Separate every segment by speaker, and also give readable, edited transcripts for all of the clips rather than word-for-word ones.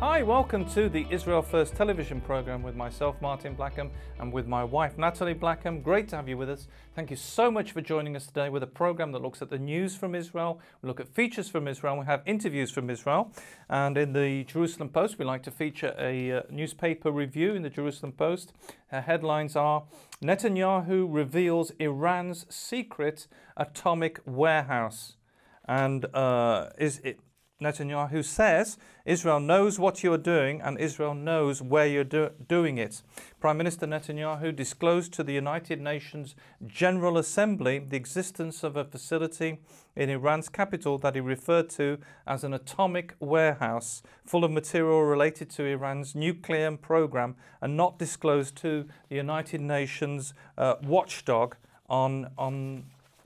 Speaker 1: Hi, welcome to the Israel First television program with myself, Martin Blackham, and with my wife, Nathalie Blackham. Great to have you with us. Thank you so much for joining us today with a program that looks at the news from Israel. We look at features from Israel. We have interviews from Israel. And in the Jerusalem Post, we like to feature a newspaper review in the Jerusalem Post. Her headlines are, Netanyahu reveals Iran's secret atomic warehouse. And Netanyahu says Israel knows what you're doing and Israel knows where you're doing it. Prime Minister Netanyahu disclosed to the United Nations General Assembly the existence of a facility in Iran's capital that he referred to as an atomic warehouse full of material related to Iran's nuclear program and not disclosed to the United Nations watchdog on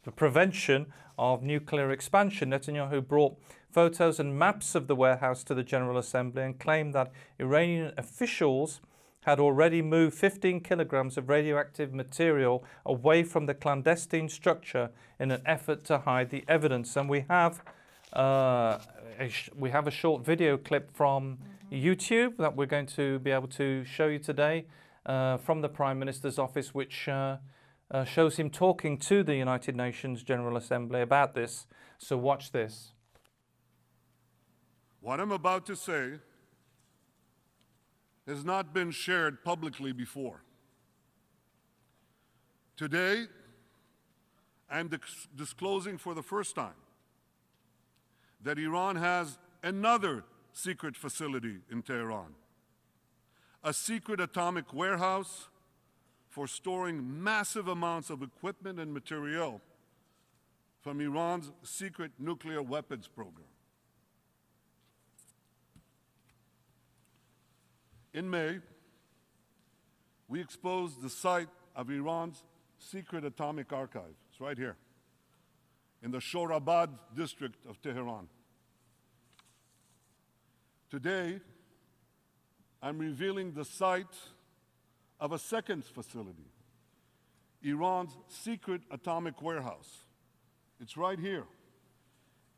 Speaker 1: the prevention of nuclear expansion. Netanyahu brought photos and maps of the warehouse to the General Assembly and claimed that Iranian officials had already moved 15 kilograms of radioactive material away from the clandestine structure in an effort to hide the evidence. And we have a short video clip from YouTube that we're going to be able to show you today from the Prime Minister's office, which shows him talking to the United Nations General Assembly about this. So watch this.
Speaker 2: What I'm about to say has not been shared publicly before. Today, I'm disclosing for the first time that Iran has another secret facility in Tehran, a secret atomic warehouse for storing massive amounts of equipment and material from Iran's secret nuclear weapons program. In May, we exposed the site of Iran's secret atomic archive. It's right here, in the Shorabad district of Tehran. Today, I'm revealing the site of a second facility, Iran's secret atomic warehouse. It's right here,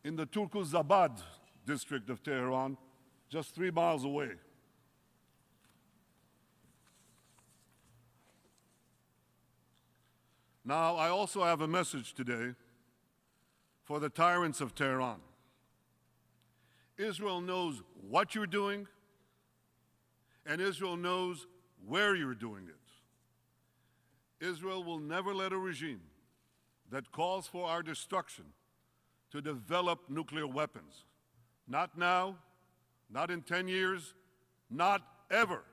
Speaker 2: in the Turkuzabad district of Tehran, just 3 miles away. Now, I also have a message today for the tyrants of Tehran. Israel knows what you're doing, and Israel knows where you're doing it. Israel will never let a regime that calls for our destruction to develop nuclear weapons. Not now, not in 10 years, not ever.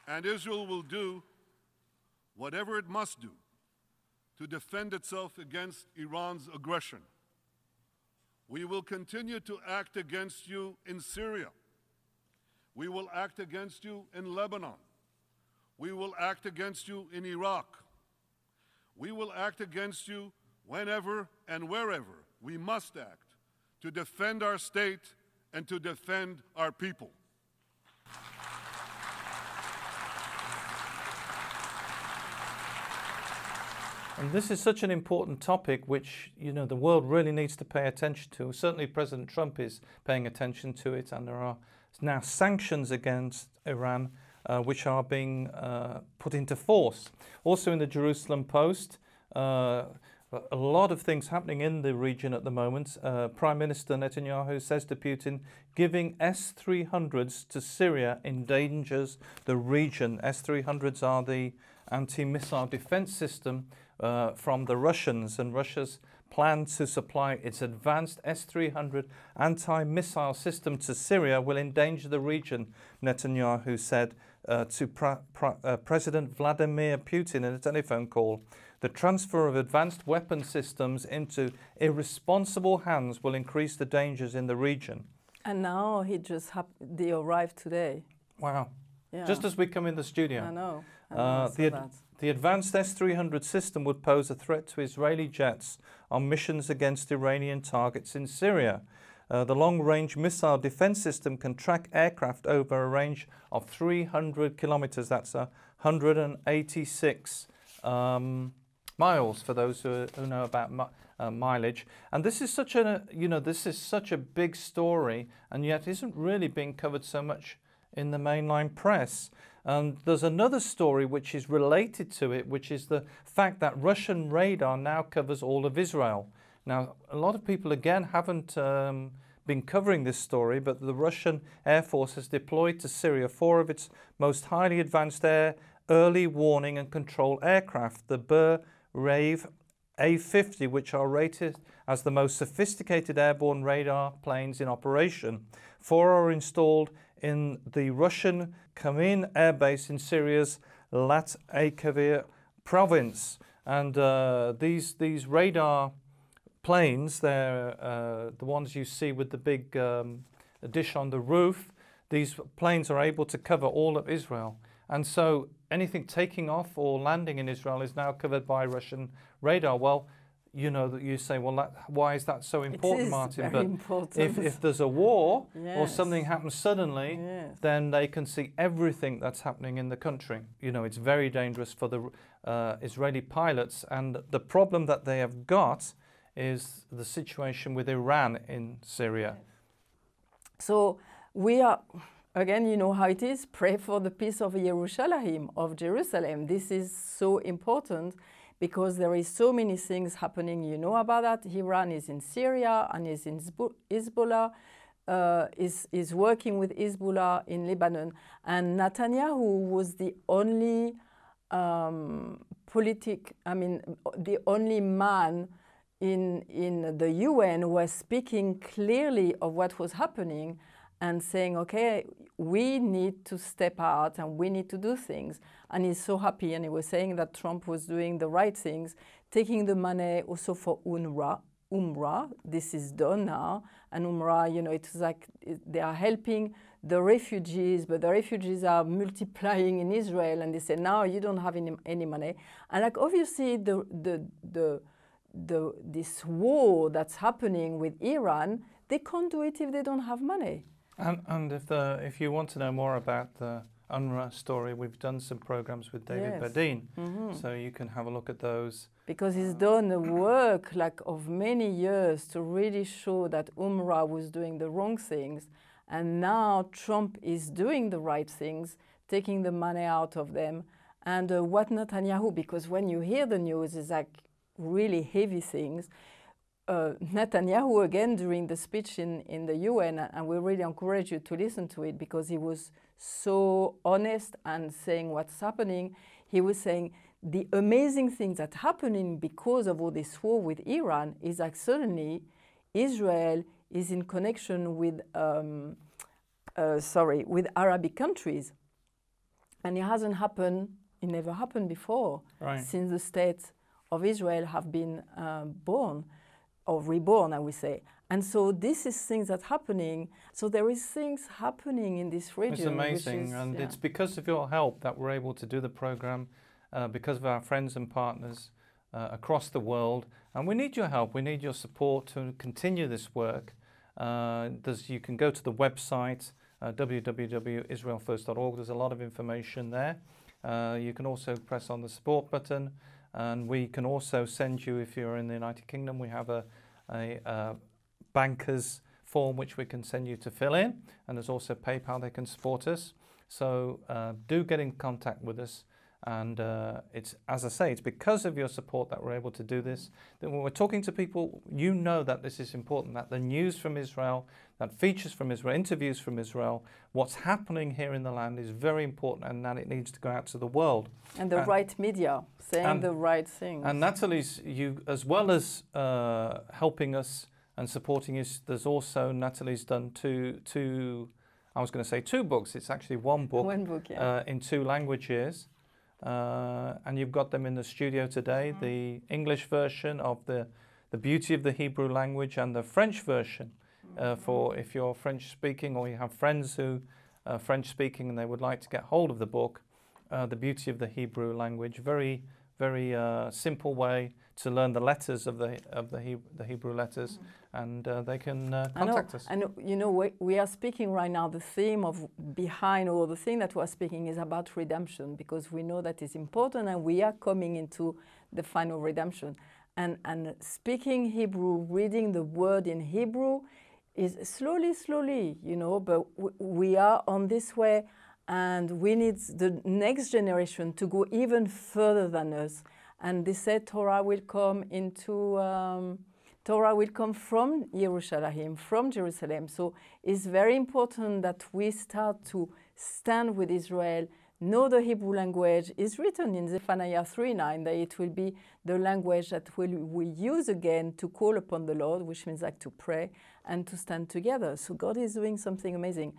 Speaker 2: And Israel will do whatever it must do to defend itself against Iran's aggression. We will continue to act against you in Syria. We will act against you in Lebanon. We will act against you in Iraq. We will act against you whenever and wherever we must act to defend our state and to defend our people.
Speaker 1: And this is such an important topic which, the world really needs to pay attention to. Certainly President Trump is paying attention to it, and there are now sanctions against Iran which are being put into force. Also in the Jerusalem Post, a lot of things happening in the region at the moment. Prime Minister Netanyahu says to Putin, giving S-300s to Syria endangers the region. S-300s are the anti-missile defense system from the Russians, and Russia's plan to supply its advanced S-300 anti-missile system to Syria will endanger the region, Netanyahu said to President Vladimir Putin in a telephone call. The transfer of advanced weapon systems into irresponsible hands will increase the dangers in the region.
Speaker 3: And now they arrived today.
Speaker 1: Wow.
Speaker 3: Yeah.
Speaker 1: Just as we come in the studio.
Speaker 3: I know.
Speaker 1: The advanced S-300 system would pose a threat to Israeli jets on missions against Iranian targets in Syria. The long-range missile defense system can track aircraft over a range of 300 kilometers. That's 186 miles for those who know about mileage. And this is such a, this is such a big story, and yet isn't really being covered so much in the mainline press. There's another story which is related to it, which is the fact that Russian radar now covers all of Israel. Now, a lot of people, again, haven't been covering this story, but the Russian Air Force has deployed to Syria 4 of its most highly advanced early warning and control aircraft, the Ber-Rave A-50, which are rated as the most sophisticated airborne radar planes in operation. 4 are installed in the Russian Kamin Air Base in Syria's Lat Akavir province. And these radar planes, they're the ones you see with the big dish on the roof. These planes are able to cover all of Israel. And so anything taking off or landing in Israel is now covered by Russian radar. Well, you say, well, why is that so important, Martin?
Speaker 3: Very important.
Speaker 1: If there's a war
Speaker 3: yes.
Speaker 1: or something happens suddenly,
Speaker 3: yes.
Speaker 1: then they can see everything that's happening in the country. It's very dangerous for the Israeli pilots. And the problem that they have got is the situation with Iran in Syria.
Speaker 3: So we are, again, you know how it is, pray for the peace of Jerusalem. This is so important because there is so many things happening. You know about that. Iran is in Syria and is in Hezbollah, is working with Hezbollah in Lebanon. And Netanyahu was the only the only man in the UN was speaking clearly of what was happening and saying, okay, we need to step out and we need to do things. And he's so happy, and he was saying that Trump was doing the right things, taking the money also for UNRWA. This is done now. And UNRWA, it's like they are helping the refugees, but the refugees are multiplying in Israel, and they say, now you don't have any money. And like obviously this war that's happening with Iran, they can't do it if they don't have money.
Speaker 1: And if you want to know more about the UNRWA story, we've done some programs with David
Speaker 3: yes.
Speaker 1: Badin, so you can have a look at those.
Speaker 3: Because he's done a work of many years to really show that UNRWA was doing the wrong things, and now Trump is doing the right things, taking the money out of them. And what Netanyahu, because when you hear the news, it's like really heavy things. Netanyahu, again, during the speech in the UN, and we really encourage you to listen to it because he was so honest and saying what's happening. He was saying the amazing things that are happening because of all this war with Iran is like suddenly Israel is in connection with, with Arabic countries. And it hasn't happened, it never happened before,
Speaker 1: right.
Speaker 3: since the state of Israel have been born, or reborn, I would say. And so this is things that are happening. So there is things happening in this region.
Speaker 1: It's amazing, and it's because of your help that we're able to do the program, because of our friends and partners across the world. And we need your help, we need your support to continue this work. You can go to the website, www.israelfirst.org. There's a lot of information there. You can also press on the support button. And we can also send you, if you're in the United Kingdom, we have a banker's form which we can send you to fill in. And there's also PayPal, they can support us. So do get in contact with us. And it's, as I say, it's because of your support that we're able to do this. That when we're talking to people, you know that this is important, that the news from Israel, that features from Israel, interviews from Israel, what's happening here in the land is very important, and that it needs to go out to the world.
Speaker 3: And the right media, saying the right things. And
Speaker 1: Nathalie's, as well as helping us and supporting us, there's also, Nathalie's done two books. It's actually one book, in 2 languages. And you've got them in the studio today, the English version of the Beauty of the Hebrew Language, and the French version for if you're French speaking or you have friends who are French speaking and they would like to get hold of the book, The Beauty of the Hebrew Language. Very very simple way to learn the letters of the Hebrew letters, and they can contact us.
Speaker 3: And you know, we are speaking right now, the theme of behind all the thing that we are speaking is about redemption, because we know that is important and we are coming into the final redemption. And speaking Hebrew, reading the word in Hebrew is slowly, you know, but we are on this way, and we need the next generation to go even further than us. And they said Torah will come from Jerusalem, from Jerusalem. So it's very important that we start to stand with Israel, know the Hebrew language. It's written in Zephaniah 3:9 that it will be the language that we use again to call upon the Lord, which means like to pray and to stand together. So God is doing something amazing.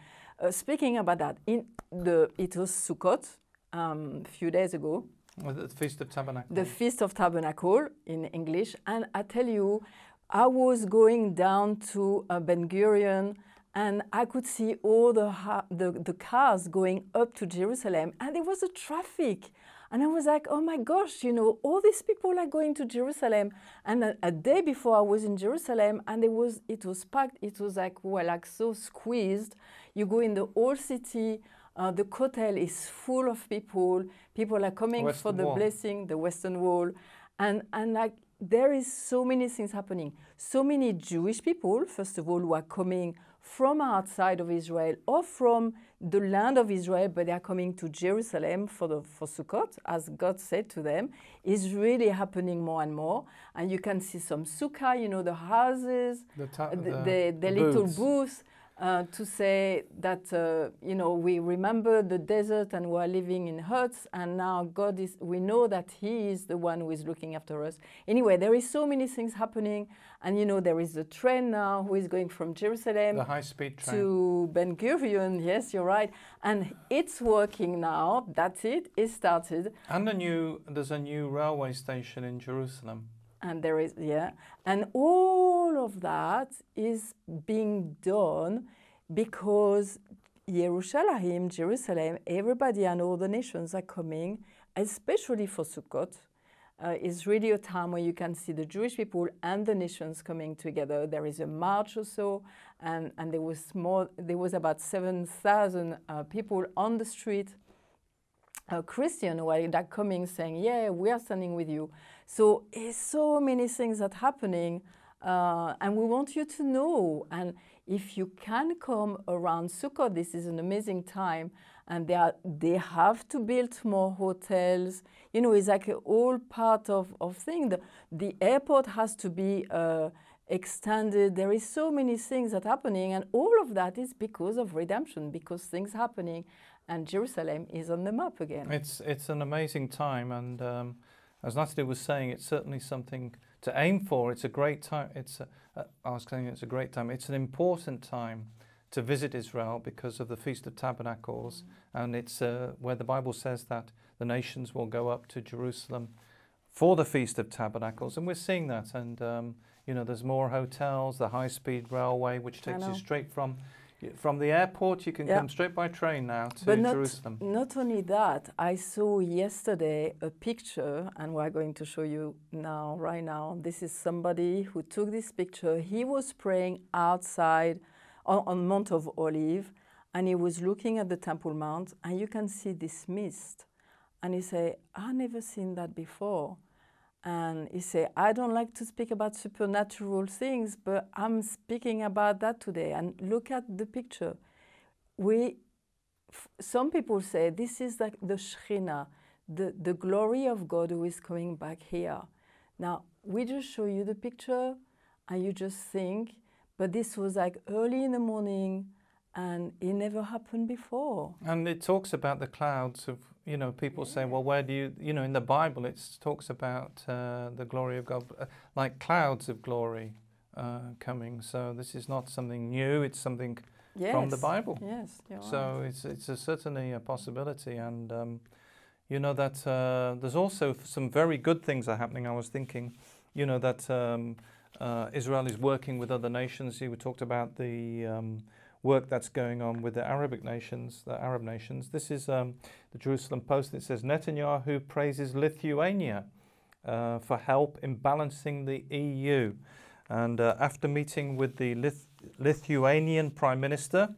Speaker 3: Speaking about that, it was Sukkot a few days ago.
Speaker 1: The Feast of Tabernacle.
Speaker 3: The Feast of Tabernacle in English. And I tell you, I was going down to Ben Gurion, and I could see all the cars going up to Jerusalem, and there was a traffic. And I was like, oh my gosh, you know, all these people are going to Jerusalem. And a day before I was in Jerusalem, and it was packed. It was like, well, like so squeezed. You go in the whole city. The hotel is full of people. People are coming for the blessing, the Western Wall. And like there is so many things happening. So many Jewish people, first of all, who are coming from outside of Israel or from the land of Israel, but they are coming to Jerusalem for Sukkot, as God said to them, is really happening more and more. And you can see some sukkah, you know, the houses, the little booths. To say that, you know, we remember the desert and we are living in huts, and now we know that He is the one who is looking after us. Anyway, there is so many things happening, and you know, there is the train now who is going from Jerusalem,
Speaker 1: the high-speed train,
Speaker 3: to Ben Gurion. Yes, you're right, and it's working now. That's it. It started.
Speaker 1: And there's a new railway station in Jerusalem.
Speaker 3: And there is, yeah. And all of that is being done because Jerusalem, everybody and all the nations are coming, especially for Sukkot. It's really a time where you can see the Jewish people and the nations coming together. There is a march or so, and there was about 7,000 people on the street, Christian who are coming saying, yeah, we are standing with you. So it's so many things that are happening, and we want you to know. And if you can come around Sukkot, this is an amazing time, and they have to build more hotels. You know, it's like all part of thing. The airport has to be extended. There is so many things that are happening, and all of that is because of redemption, because things happening, and Jerusalem is on the map again.
Speaker 1: It's an amazing time, and as Nathalie was saying, it's certainly something to aim for. It's a great time. I was saying it's a great time. It's an important time to visit Israel because of the Feast of Tabernacles, and it's where the Bible says that the nations will go up to Jerusalem for the Feast of Tabernacles, and we're seeing that. And you know, there's more hotels, the high-speed railway, which takes you straight from the airport. You can come straight by train now to Jerusalem.
Speaker 3: Not only that, I saw yesterday a picture, and we're going to show you now, right now. This is somebody who took this picture. He was praying outside on Mount of Olives, and he was looking at the Temple Mount, and you can see this mist. And he said, I've never seen that before. And he said, I don't like to speak about supernatural things, but I'm speaking about that today. And look at the picture. Some people say this is like the Shekhinah, the glory of God who is coming back here. Now, we just show you the picture, and you just think, but this was like early in the morning, and it never happened before.
Speaker 1: And it talks about the clouds of, you know, people say, well, where do you know, in the Bible it talks about the glory of God, like clouds of glory coming. So this is not something new, it's something from the Bible.
Speaker 3: Yes, you're
Speaker 1: so
Speaker 3: right.
Speaker 1: it's certainly a possibility. And you know that there's also some very good things are happening. I was thinking, you know, that Israel is working with other nations. You talked about the work that's going on with the Arabic nations, the Arab nations. This is the Jerusalem Post. It says Netanyahu praises Lithuania for help in balancing the EU. And after meeting with the Lithuanian Prime Minister,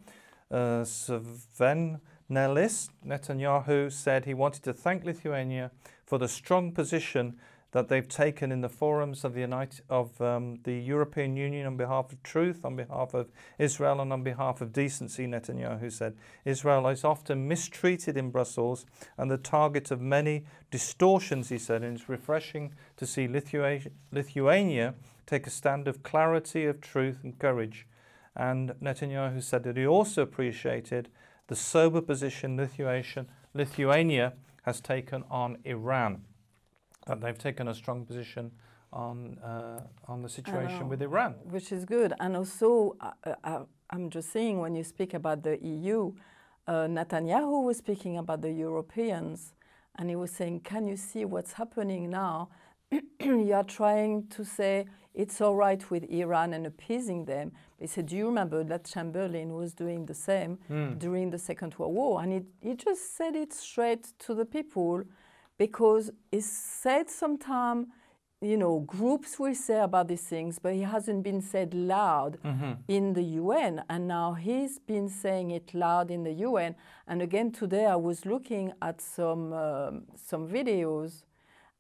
Speaker 1: Sven Netanyahu said he wanted to thank Lithuania for the strong position that they've taken in the forums of the European Union on behalf of truth, on behalf of Israel, and on behalf of decency. Netanyahu said Israel is often mistreated in Brussels and the target of many distortions, he said, and it's refreshing to see Lithuania take a stand of clarity, of truth and courage. And Netanyahu said that he also appreciated the sober position Lithuania has taken on Iran. That they've taken a strong position on the situation with Iran.
Speaker 3: Which is good. And also, I'm just saying, when you speak about the EU, Netanyahu was speaking about the Europeans, and he was saying, can you see what's happening now? You are trying to say it's all right with Iran and appeasing them. He said, do you remember that Chamberlain was doing the same during the Second World War? And he just said it straight to the people, because he said sometimes, you know, groups will say about these things, but it hasn't been said loud in the UN. And now he's been saying it loud in the UN. And again, today I was looking at some videos,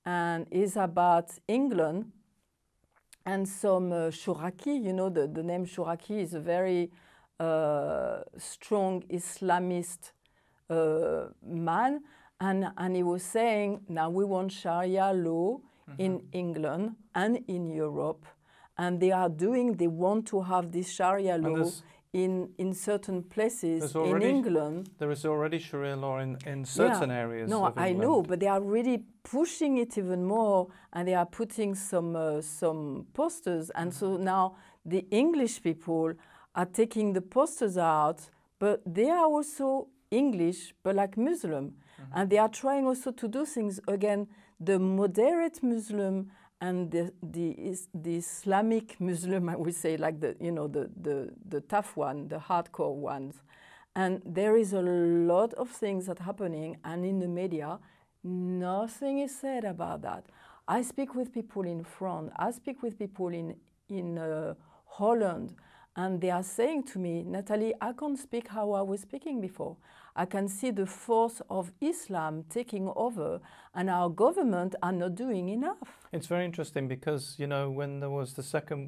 Speaker 3: and it's about England and some Shuraki. You know, the name Shuraki is a very strong Islamist man. And he was saying, now we want Sharia law in England and in Europe. And they want to have this Sharia law in certain places in England.
Speaker 1: There is already Sharia law in certain areas of England.
Speaker 3: I know, but they are really pushing it even more, and they are putting some posters. And so now the English people are taking the posters out, but they are also English, but like Muslim. And they are trying also to do things, again, the moderate Muslim and the Islamic Muslim, I would say, like the tough one, the hardcore ones. And there is a lot of things that are happening, and in the media, nothing is said about that. I speak with people in France, I speak with people in Holland, and they are saying to me, Nathalie, I can't speak how I was speaking before. I can see the force of Islam taking over, and our government are not doing enough.
Speaker 1: It's very interesting because, you know, when there was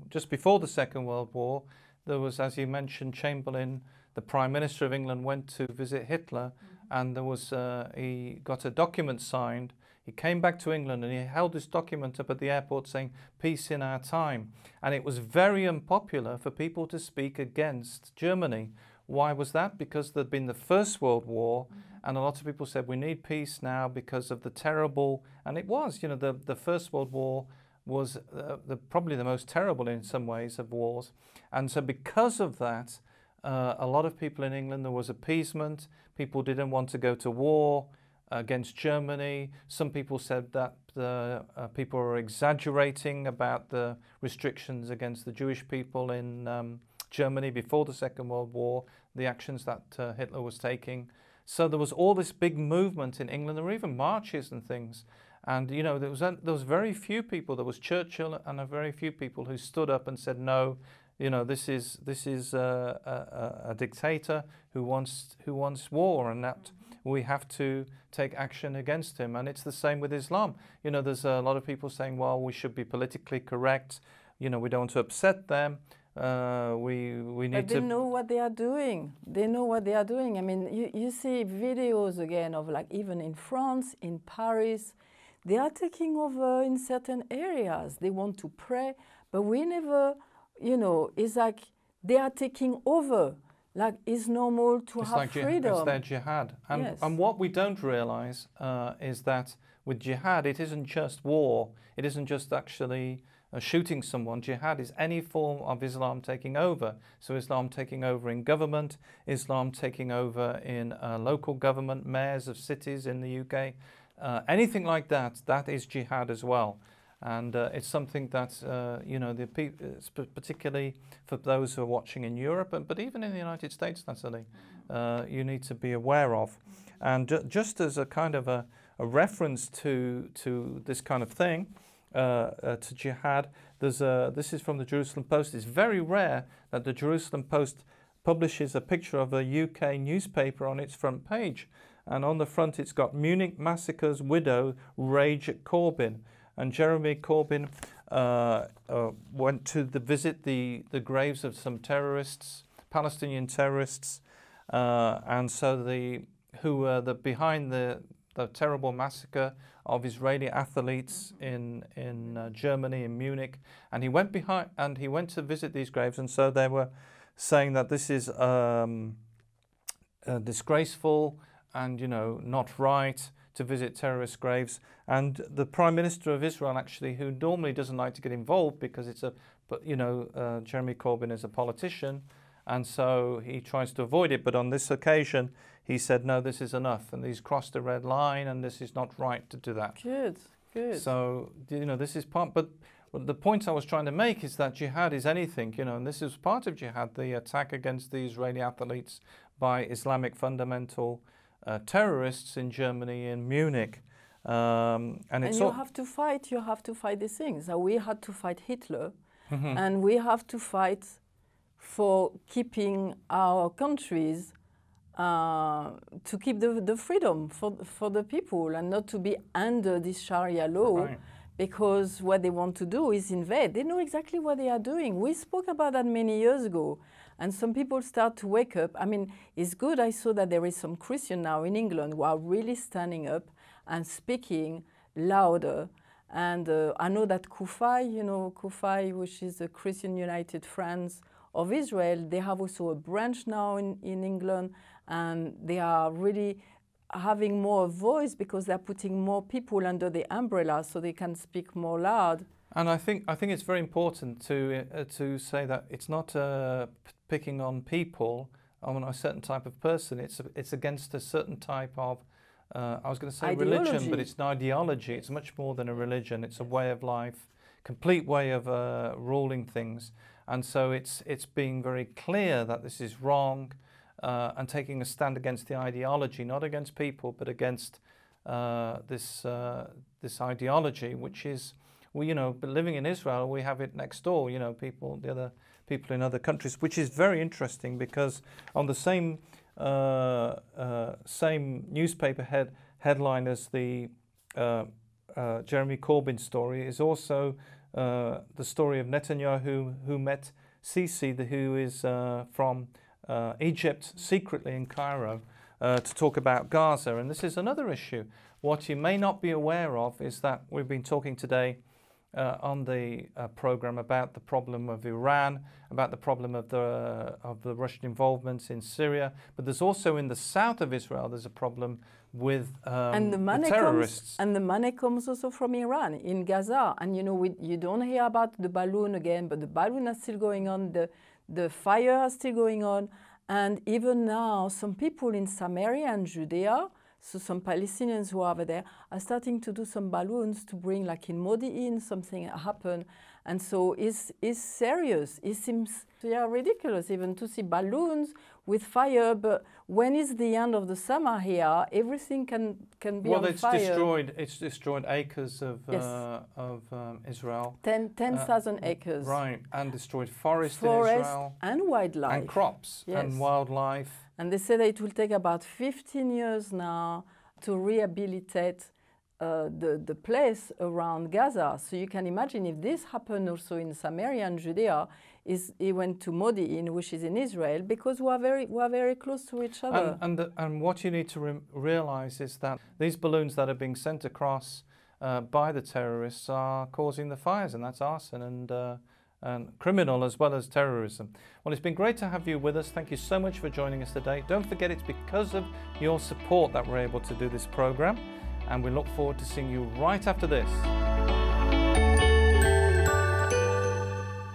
Speaker 1: just before the Second World War, there was, as you mentioned, Chamberlain, the Prime Minister of England, went to visit Hitler, and there was, he got a document signed. He came back to England and he held this document up at the airport saying, peace in our time. And it was very unpopular for people to speak against Germany. Why was that? Because there'd been the First World War, and a lot of people said, we need peace now because of the terrible, and it was, you know, the First World War was probably the most terrible in some ways of wars. And so because of that, a lot of people in England, there was appeasement. People didn't want to go to war against Germany. Some people said that people were exaggerating about the restrictions against the Jewish people in Germany before the Second World War, the actions that Hitler was taking. So there was all this big movement in England. There were even marches and things. And, you know, there was very few people. There was Churchill and a very few people who stood up and said, no, you know, this is a dictator who wants war, and that we have to take action against him. And it's the same with Islam. You know, there's a lot of people saying, well, we should be politically correct. You know, we don't want to upset them. We need to...
Speaker 3: But they know what they are doing. They know what they are doing. I mean, you see videos again of, like, even in France, in Paris, they are taking over in certain areas. They want to pray, but we never, you know, it's like they are taking over. Like, it's normal to have freedom.
Speaker 1: It's their jihad. And,
Speaker 3: yes.
Speaker 1: And what we don't realize is that with jihad, it isn't just war. It isn't just actually shooting someone. Jihad is any form of Islam taking over. So Islam taking over in government, Islam taking over in local government, mayors of cities in the UK, anything like that, that is jihad as well. And it's something that, you know, particularly for those who are watching in Europe, but even in the United States, Nathalie, you need to be aware of. And just as a kind of a reference to this kind of thing, to jihad, this is from the Jerusalem Post. It's very rare that the Jerusalem Post publishes a picture of a UK newspaper on its front page. And on the front it's got Munich massacres, widow, rage at Corbyn. And Jeremy Corbyn went to visit the graves of some terrorists, Palestinian terrorists, and so who were behind the terrible massacre of Israeli athletes in Germany, in Munich. And he went to visit these graves, and so they were saying that this is disgraceful and, you know, not right to visit terrorist graves. And the Prime Minister of Israel, actually, who normally doesn't like to get involved because Jeremy Corbyn is a politician, and so he tries to avoid it. But on this occasion, he said, no, this is enough, and he's crossed a red line, and this is not right to do that.
Speaker 3: Good, good.
Speaker 1: So, you know, this is part, but the point I was trying to make is that jihad is anything, you know, and this is part of jihad, the attack against the Israeli athletes by Islamic fundamental terrorists in Germany, in Munich. And
Speaker 3: you have to fight these things. We had to fight Hitler, and we have to fight for keeping our countries, to keep the freedom for the people and not to be under this Sharia law, right. Because what they want to do is invade. They know exactly what they are doing. We spoke about that many years ago, and some people start to wake up. I mean, it's good. I saw that there is some Christian now in England who are really standing up and speaking louder. And I know that Kufai, you know, Kufai, which is the Christian United Friends of Israel, they have also a branch now in England, and they are really having more voice because they're putting more people under the umbrella so they can speak more loud.
Speaker 1: And I think it's very important to say that it's not picking on people, on a certain type of person. It's against a certain type of I was going to say
Speaker 3: ideology.
Speaker 1: Religion, but it's an ideology. It's much more than a religion. It's a way of life, complete way of ruling things. And so it's being very clear that this is wrong, and taking a stand against the ideology, not against people, but against this ideology, which is, you know, but living in Israel, we have it next door. You know, the other people in other countries, which is very interesting because on the same newspaper headline as the Jeremy Corbyn story is also the story of Netanyahu, who met Sisi, who is from Egypt, secretly in Cairo, to talk about Gaza. And this is another issue. What you may not be aware of is that we've been talking today on the program about the problem of Iran, about the problem of the Russian involvement in Syria, but there's also in the south of Israel there's a problem with the terrorists.
Speaker 3: And the money comes also from Iran, in Gaza. And you know, you don't hear about the balloon again, but the balloon is still going on, the fire is still going on. And even now, some people in Samaria and Judea, so some Palestinians who are over there, are starting to do some balloons to bring, like in Modi'in, something happen. And so it's serious. It seems ridiculous even to see balloons with fire, but when it's the end of the summer here, everything can be on fire.
Speaker 1: Well, it's destroyed acres of Israel.
Speaker 3: 10,000 acres.
Speaker 1: Right, and destroyed forest in Israel.
Speaker 3: And wildlife.
Speaker 1: And crops and wildlife.
Speaker 3: And they say that it will take about 15 years now to rehabilitate the place around Gaza. So you can imagine if this happened also in Samaria and Judea, he went to Modi'in, which is in Israel, because we are very close to each other.
Speaker 1: And what you need to realize is that these balloons that are being sent across by the terrorists are causing the fires, and that's arson and criminal as well as terrorism. Well, it's been great to have you with us. Thank you so much for joining us today. Don't forget, it's because of your support that we're able to do this program, and we look forward to seeing you right after this.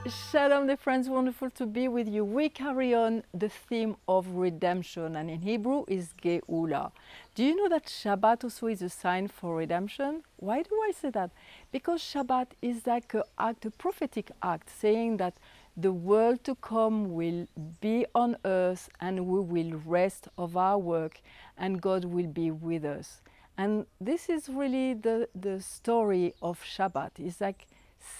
Speaker 3: Shalom, dear friends, wonderful to be with you. We carry on the theme of redemption, and in Hebrew is Geula. Do you know that Shabbat also is a sign for redemption? Why do I say that? Because Shabbat is like a prophetic act, saying that the world to come will be on earth and we will rest of our work and God will be with us. And this is really the story of Shabbat. It's like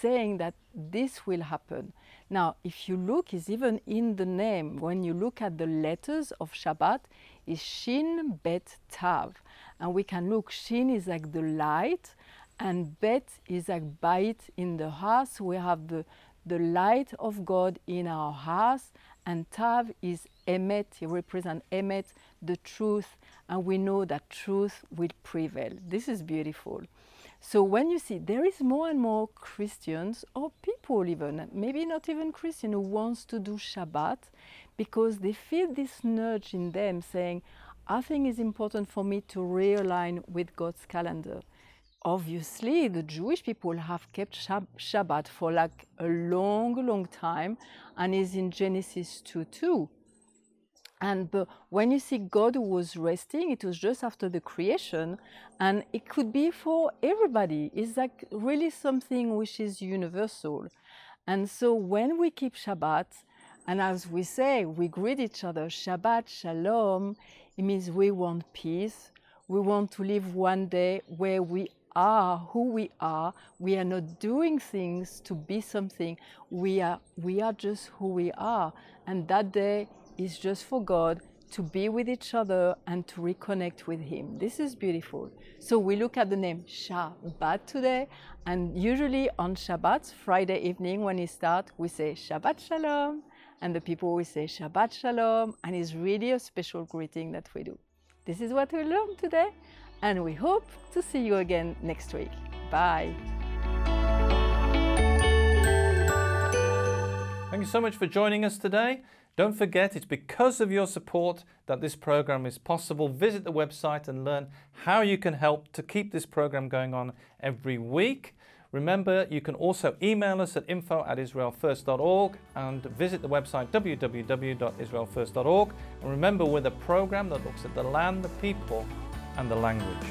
Speaker 3: saying that this will happen. Now, if you look, it's even in the name. When you look at the letters of Shabbat, is Shin, Bet, Tav. And we can look, Shin is like the light, and Bet is like Bait in the house. We have the light of God in our house, and Tav is Emet, it represents Emet, the truth, and we know that truth will prevail. This is beautiful. So when you see there is more and more Christians, or people even, maybe not even Christian, who wants to do Shabbat because they feel this nudge in them saying, I think it's important for me to realign with God's calendar. Obviously, the Jewish people have kept Shabbat for like a long time, and is in Genesis 2:2. And when you see God was resting, it was just after the creation, and it could be for everybody. It's like really something which is universal. And so when we keep Shabbat, and as we say, we greet each other, Shabbat, Shalom, it means we want peace. We want to live one day where we are who we are. We are not doing things to be something. We are just who we are. And that day is just for God to be with each other and to reconnect with Him. This is beautiful. So we look at the name Shabbat today, and usually on Shabbat, Friday evening when it starts, we say Shabbat Shalom, and the people will say Shabbat Shalom, and it's really a special greeting that we do. This is what we learned today, and we hope to see you again next week. Bye.
Speaker 1: Thank you so much for joining us today. Don't forget, it's because of your support that this program is possible. Visit the website and learn how you can help to keep this program going on every week. Remember, you can also email us at info@israelfirst.org and visit the website www.israelfirst.org. And remember, we're the program that looks at the land, the people, and the language.